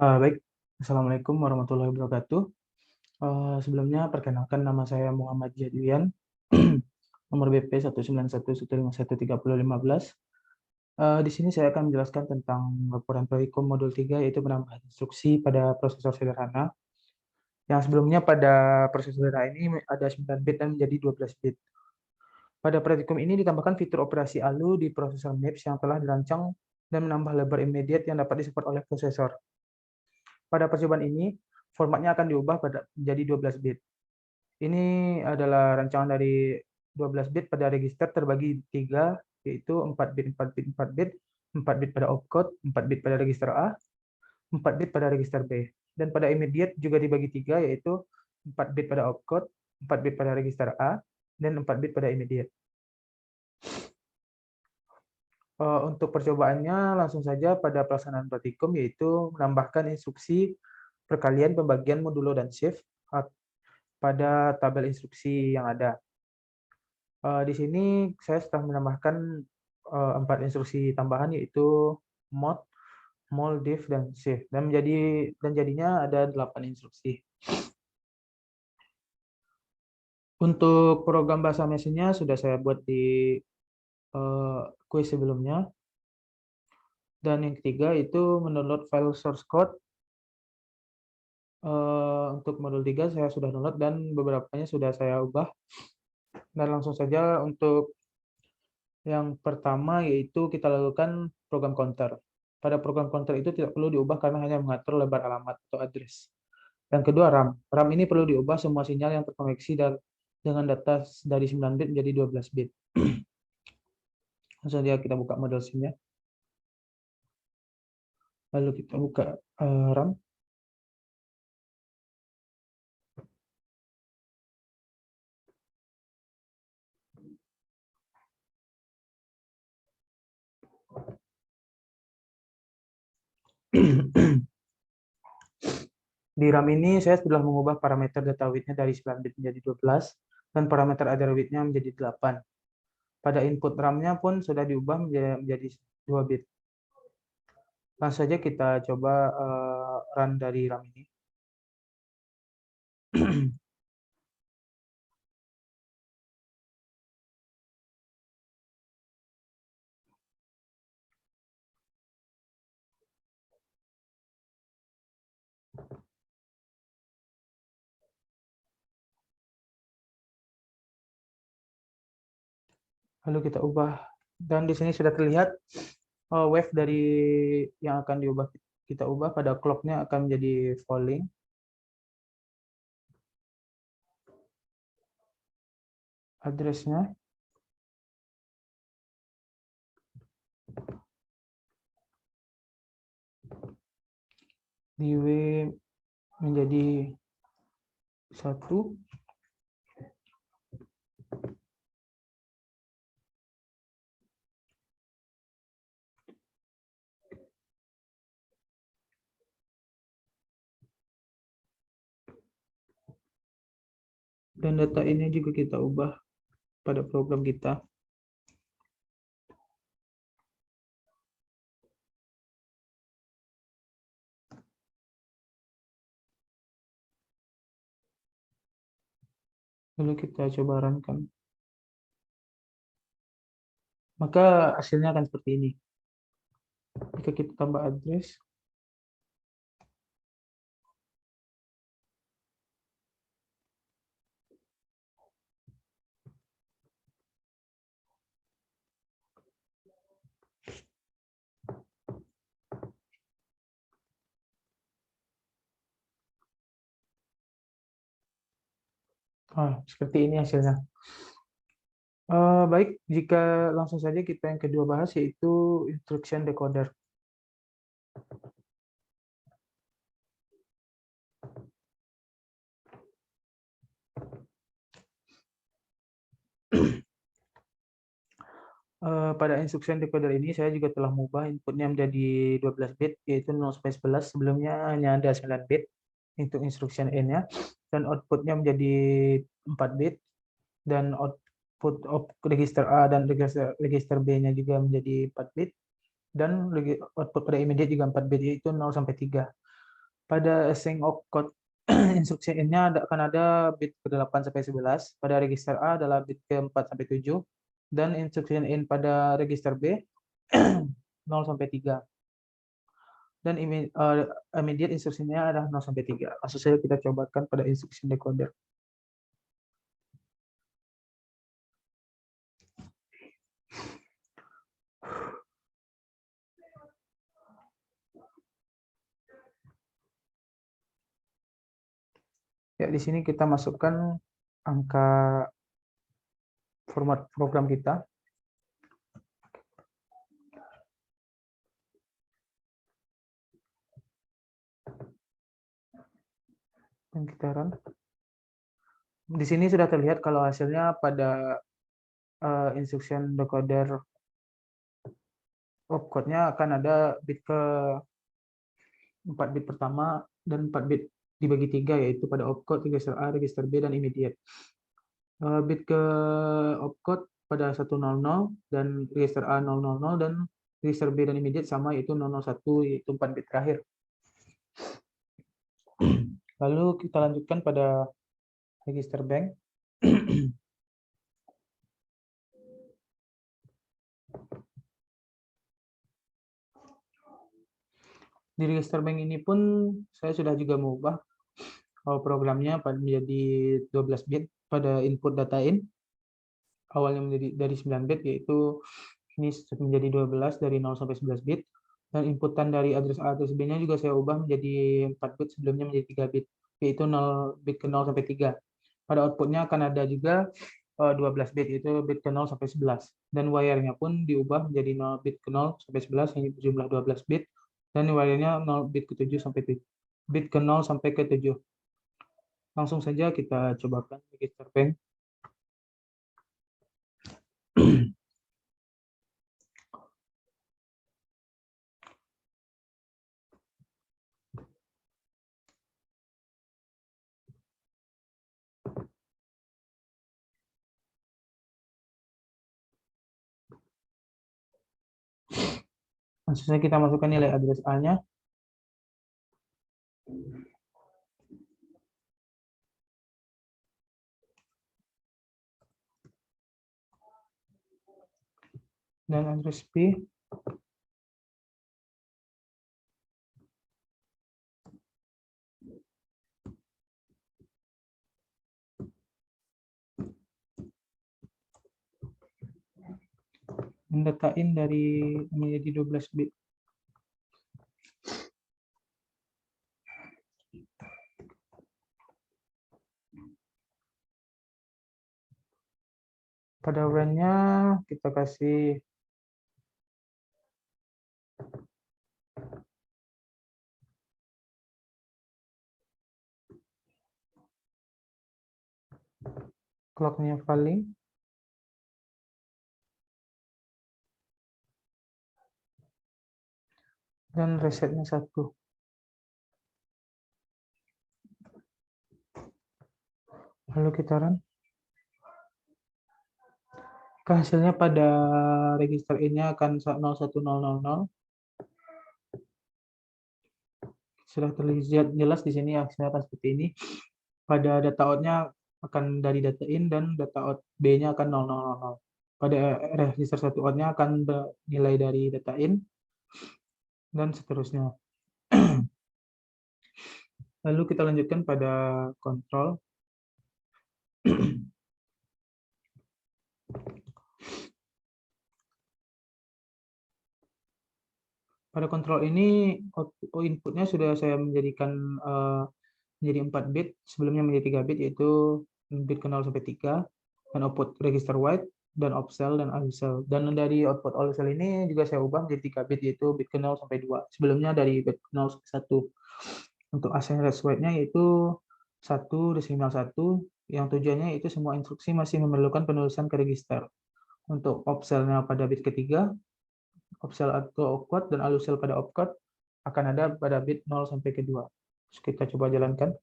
Baik, Assalamualaikum warahmatullahi wabarakatuh. Sebelumnya perkenalkan nama saya Muhammad Jadwian, nomor BP 191151315. Di sini saya akan menjelaskan tentang laporan Proikom modul 3 yaitu penambahan instruksi pada prosesor sederhana. Yang sebelumnya pada prosesor sederhana ini ada 9 bit dan menjadi 12 bit. Pada Proikom ini ditambahkan fitur operasi ALU di prosesor MIPS yang telah dirancang dan menambah lebar immediate yang dapat disupport oleh prosesor. Pada percobaan ini, formatnya akan diubah menjadi 12 bit. Ini adalah rancangan dari 12 bit pada register terbagi 3, yaitu 4 bit, 4 bit, 4 bit, 4 bit pada opcode, 4 bit pada register A, 4 bit pada register B. Dan pada immediate juga dibagi 3, yaitu 4 bit pada opcode, 4 bit pada register A, dan 4 bit pada immediate. Untuk percobaannya langsung saja pada pelaksanaan praktikum, yaitu menambahkan instruksi perkalian pembagian modulo dan shift pada tabel instruksi yang ada. Di sini saya sudah menambahkan 4 instruksi tambahan, yaitu mod, mol, diff, dan shift, dan jadinya ada 8 instruksi. Untuk program bahasa mesinnya sudah saya buat di kuis sebelumnya. Dan yang ketiga itu mendownload file source code. Untuk modul 3 saya sudah download dan beberapanya sudah saya ubah. Dan langsung saja untuk yang pertama yaitu kita lakukan program counter. Pada program counter itu tidak perlu diubah karena hanya mengatur lebar alamat atau address. Yang kedua RAM. RAM ini perlu diubah semua sinyal yang terkoneksi dengan data dari 9 bit menjadi 12 bit. Langsung saja kita buka model SIM-nya. Lalu kita buka RAM. Di RAM ini saya sudah mengubah parameter data width-nya dari 9 bit menjadi 12 dan parameter other width-nya menjadi 8. Pada input RAM-nya pun sudah diubah menjadi 2 bit. Langsung saja kita coba run dari RAM ini. Lalu kita ubah, dan di sini sudah terlihat wave dari yang akan diubah kita ubah pada clock-nya akan menjadi falling. Address-nya di W menjadi 1. Dan data ini juga kita ubah pada program kita. Lalu kita coba runkan. Maka hasilnya akan seperti ini. Jika kita tambah address, seperti ini hasilnya. Baik, jika langsung saja kita yang kedua bahas, yaitu instruction decoder. Pada instruction decoder ini saya juga telah mengubah inputnya menjadi 12 bit, yaitu 0-11. Sebelumnya hanya ada 9 bit untuk instruction N-nya, dan outputnya menjadi 4 bit, dan output register A dan register B-nya juga menjadi 4 bit, dan output pada immediate juga 4 bit, yaitu 0 sampai 3. Pada async opcode instruksi in-nya akan ada bit ke-8 sampai 11, pada register A adalah bit ke-4 sampai 7, dan instruksi in pada register B 0 sampai 3. Dan immediate instruksinya adalah 0 sampai 3. Langsung saja kita cobakan pada instruksi decoder. Ya, di sini kita masukkan angka format program kita. Dan kita run. Di sini sudah terlihat kalau hasilnya pada instruction decoder opcode-nya akan ada bit ke 4 bit pertama dan 4 bit dibagi 3, yaitu pada opcode, register A, register B, dan immediate. Bit ke opcode pada 100 dan register A 000 dan register B dan immediate sama, yaitu 001, yaitu 4 bit terakhir. Lalu kita lanjutkan pada register bank. Di register bank ini pun saya sudah juga mengubah programnya menjadi 12 bit pada input data in. Awalnya menjadi dari 9 bit, yaitu ini menjadi 12 dari 0 sampai 11 bit. Dan inputan dari address A address B-nya juga saya ubah menjadi 4 bit, sebelumnya menjadi 3 bit, yaitu 0 bit ke 0 sampai 3. Pada outputnya akan ada juga 12 bit, yaitu bit ke 0 sampai 11. Dan wire-nya pun diubah menjadi 0 bit ke 0 sampai 11, yang berjumlah 12 bit. Dan wire-nya 0 bit ke 7 sampai 7. Bit ke 0 sampai ke 7. Langsung saja kita cobakan register bank. Langsung saja kita masukkan nilai address A-nya. Dan address B. Dan data in dari menjadi 12 bit. Pada when-nya kita kasih clock-nya value. Dan resetnya 1. Lalu kita run. Hasilnya pada register in-nya akan 01000. Sudah terlihat jelas di sini hasilnya akan seperti ini. Pada data out-nya akan dari data in dan data out B-nya akan 0000. Pada register 1 out-nya akan nilai dari data in dan seterusnya. Lalu kita lanjutkan pada kontrol. Pada kontrol ini inputnya sudah saya menjadikan menjadi 4 bit, sebelumnya menjadi 3 bit, yaitu bit ke 0 sampai 3, dan output register write, dan opsell, dan unusell. Dan dari output unusell ini juga saya ubah menjadi 3 bit, yaitu bit ke 0 sampai 2, sebelumnya dari bit ke 0 sampai 1. Untuk assign rest write-nya yaitu 1.1, yang tujuannya itu semua instruksi masih memerlukan penulisan ke register. Untuk opsell-nya pada bit ketiga, opsell atau opcode, dan unusell pada opcode akan ada pada bit 0 sampai ke 2. Terus kita coba jalankan.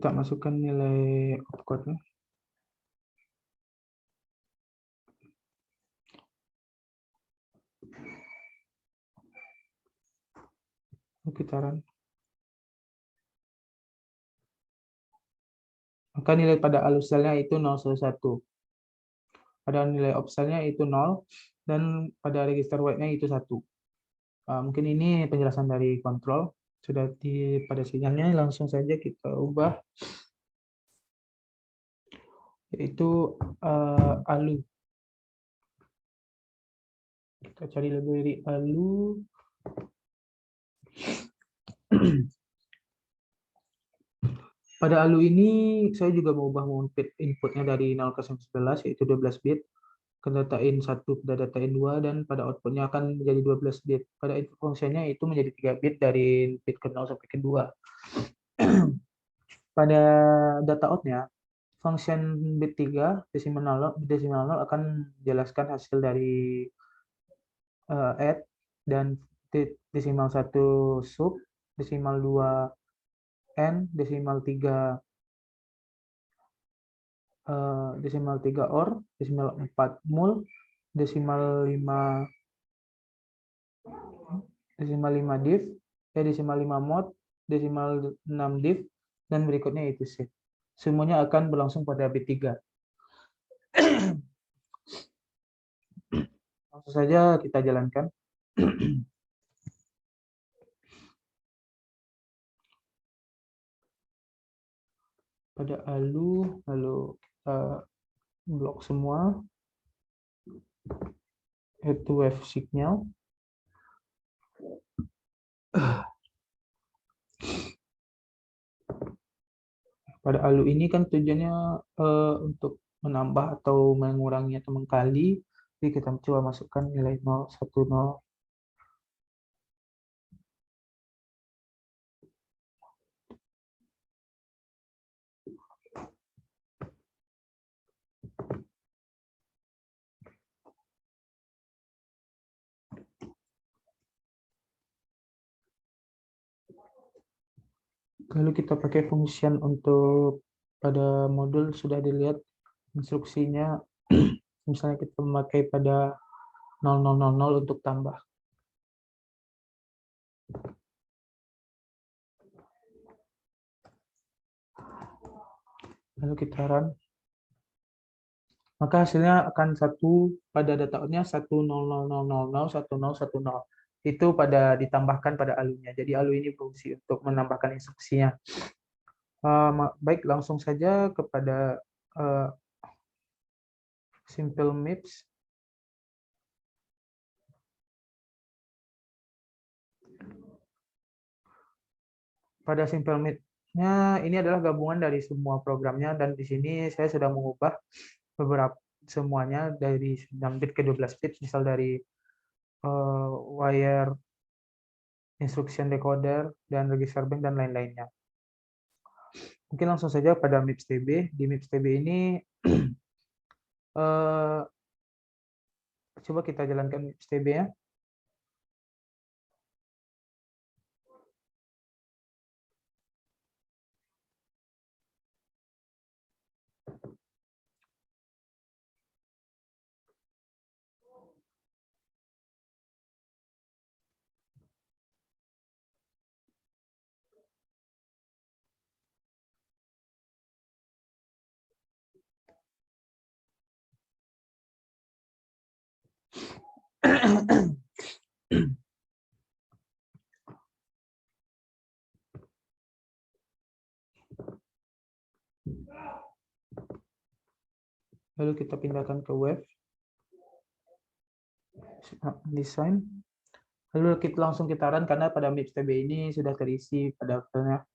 Kita masukkan nilai opcode-nya. Kitaran. Maka nilai pada aluselnya itu 0,1. Pada nilai opselnya itu 0, dan pada register white-nya itu 1. Mungkin ini penjelasan dari kontrol. Sudah pada sinyalnya, langsung saja kita ubah. Yaitu ALU. Kita cari library ALU. Pada ALU ini saya juga mau ubah inputnya dari 0 ke 11, yaitu 12 bit, ke data in 1 ke data in 2, dan pada outputnya akan menjadi 12 bit. Pada input fungsinya itu menjadi 3 bit dari bit ke 0 sampai ke 2. Pada data outnya, function bit 3 desimal 0 akan menjelaskan hasil dari add, dan desimal 1 sub, desimal 2 n, desimal 3 or, desimal 4 mul, desimal 5 div, desimal 5 mod, desimal 6 div, dan berikutnya itu sih. Semuanya akan berlangsung pada bit 3. Langsung saja kita jalankan. Pada ALU, lalu kita blok semua. Head to wave signal. Pada ALU ini kan tujuannya untuk menambah atau mengurangi atau mengkali. Jadi kita coba masukkan nilai 0, 1, 0. Lalu kita pakai function untuk pada modul, sudah dilihat instruksinya. Misalnya kita memakai pada 0000 untuk tambah. Lalu kita run. Maka hasilnya akan 1 pada data outnya 100001010. Itu pada ditambahkan pada ALU-nya. Jadi ALU ini berfungsi untuk menambahkan instruksinya. Baik, langsung saja kepada simple MIPS. Pada simple MIPS-nya ini adalah gabungan dari semua programnya, dan di sini saya sudah mengubah beberapa semuanya dari 9 bit ke 12 bit, misal dari wire instruction decoder dan register bank dan lain-lainnya. Mungkin langsung saja pada MIPS TB. Di MIPS TB ini coba kita jalankan MIPS TB ya. Lalu kita pindahkan ke web design. Lalu kita langsung kita run karena pada MIPS TB ini sudah terisi pada filenya.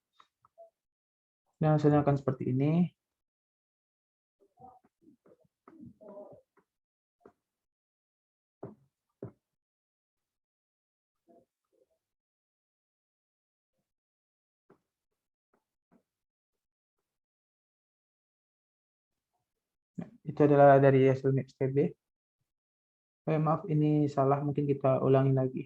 Nah, hasilnya akan seperti ini. Itu adalah dari hasil MIPS TB. Maaf, ini salah, mungkin kita ulangi lagi.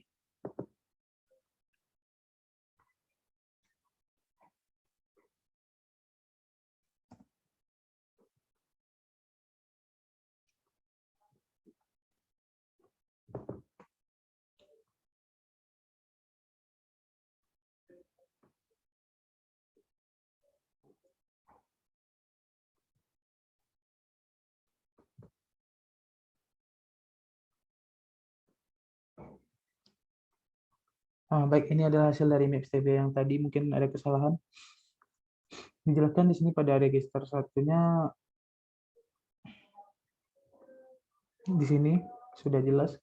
Baik, ini adalah hasil dari MapsTB yang tadi mungkin ada kesalahan. Dijelaskan di sini pada register satunya, di sini sudah jelas.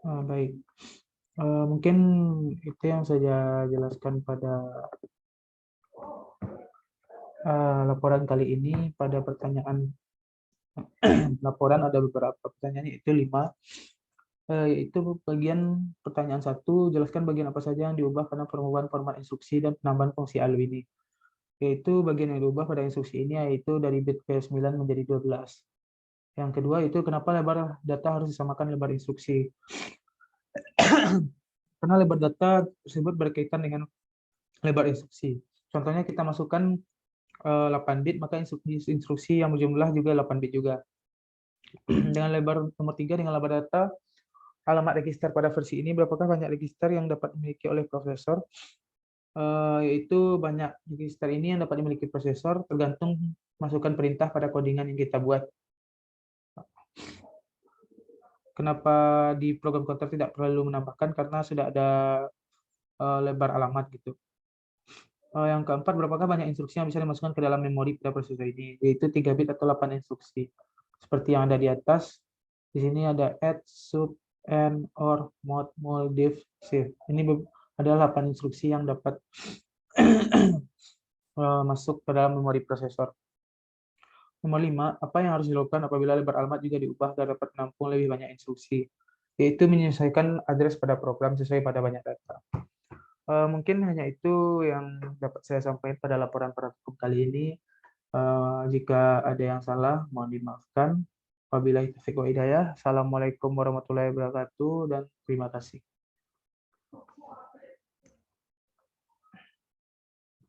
Baik, mungkin itu yang saya jelaskan pada laporan kali ini. Pada pertanyaan laporan ada beberapa pertanyaan, yaitu 5. Yaitu bagian pertanyaan 1, jelaskan bagian apa saja yang diubah karena perubahan format instruksi dan penambahan fungsi ALU ini. Yaitu bagian yang diubah pada instruksi ini yaitu dari bit ke-9 menjadi 12. Yang kedua itu kenapa lebar data harus disamakan lebar instruksi. Karena lebar data tersebut berkaitan dengan lebar instruksi. Contohnya kita masukkan 8 bit, maka instruksi yang berjumlah juga 8 bit juga. Dengan lebar nomor 3, dengan lebar data alamat register pada versi ini, berapakah banyak register yang dapat dimiliki oleh prosesor? Yaitu banyak register ini yang dapat dimiliki prosesor tergantung masukan perintah pada codingan yang kita buat. Kenapa di program counter tidak perlu menambahkan? Karena sudah ada lebar alamat gitu. Yang keempat, berapakah banyak instruksi yang bisa dimasukkan ke dalam memori pada prosesor ini? Yaitu 3 bit atau 8 instruksi. Seperti yang ada di atas, di sini ada add, sub, and, or, mod, mul, div, save. Ini adalah 8 instruksi yang dapat masuk ke dalam memori prosesor. Nomor 5, apa yang harus dilakukan apabila lebar alamat juga diubah agar dapat menampung lebih banyak instruksi? Yaitu menyesuaikan address pada program sesuai pada banyak data. Mungkin hanya itu yang dapat saya sampaikan pada laporan praktikum kali ini. Jika ada yang salah, mohon dimaafkan. Wabillahi taufiq wa hidayah. Assalamualaikum warahmatullahi wabarakatuh dan terima kasih.